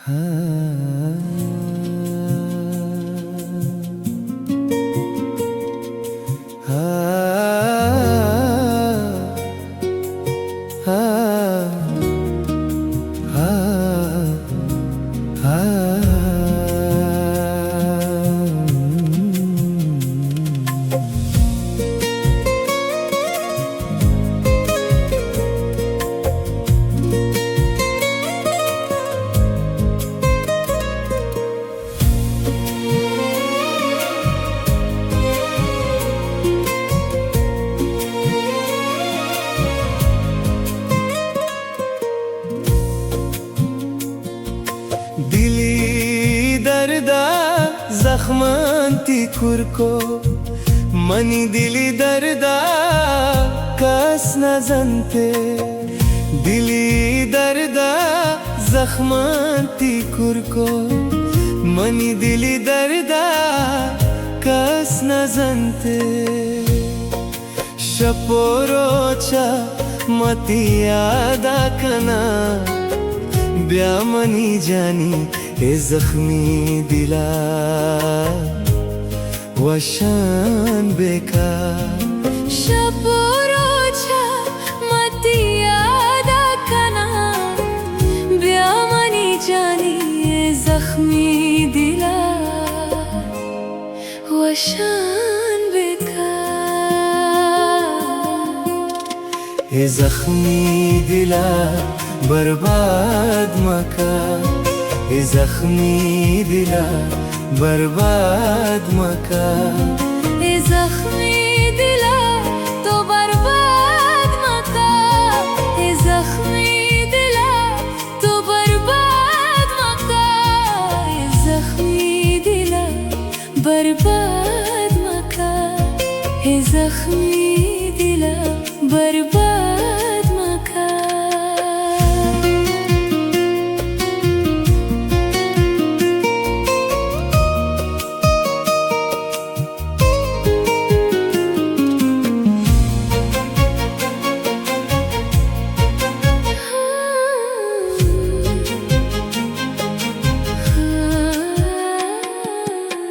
हाँ, दिली दर्दा जख्मांती कुरको मनी दिली दर्दा कस नजंते दिली दर्दा जख्मांती कुरको मनी दिली दर्दा कस नजंते शपोरोचा मती यादा कना ब्यामनी जानी हे जख्मी दिला वशान बेकार शपोरोचा मती यादा कना ब्यामनी जानी हे जख्मी दिला वशान बेकार हे जख्मी दिला बर्बाद मका हे जख्मी दिला बर्बाद मका हे जख्मी दिला तो बर्बाद मका हे जख्मी दिला तो बर्बाद मका हे जख्मी दिला बर्बाद मका हे जख्मी दिला बर्बाद मका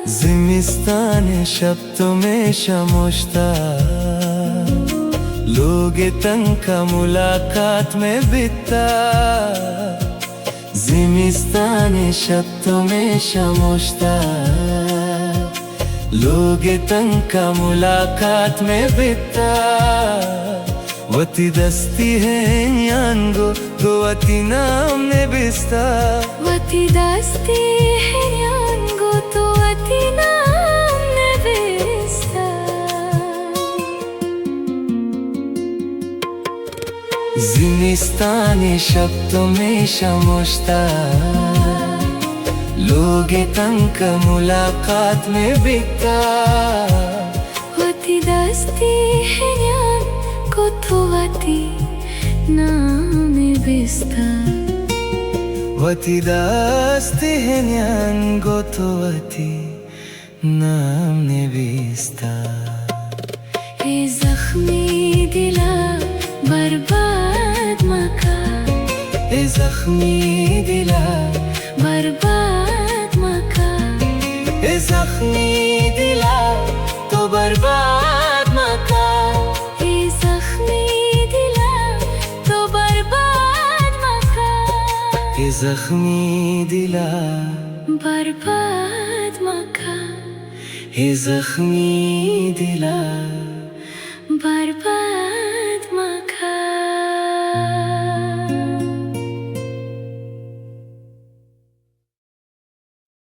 जिमिस्तान शब्दों में शमोश्ता लोग तंग का मुलाकात में बिता जिमिस्तान शब्दों में शमोश्ता लोग तंग का मुलाकात में बिता वती दस्ती है यांगो गोवती नाम ने बिस्ता वती दस्ती है यांगो तो वती नाम ने बिस्ता जिमिस्तान शब्दों में शमोश्ता लोग तंग का मुलाकात में बिकता वती दस्ती है यांगो तो वती नाम ने बिस्ता वती दस्ती है यांगो तो वती नाम ने बिस्ता हे जख्मी दिला बर्बाद मका हे जख्मी दिला बर्बाद मका हे जख्मी दिला तो बर्बाद मका हे जख्मी दिला तो बर्बाद मका हे जख्मी दिला बर्बाद मका हे जख्मी दिला बर्बाद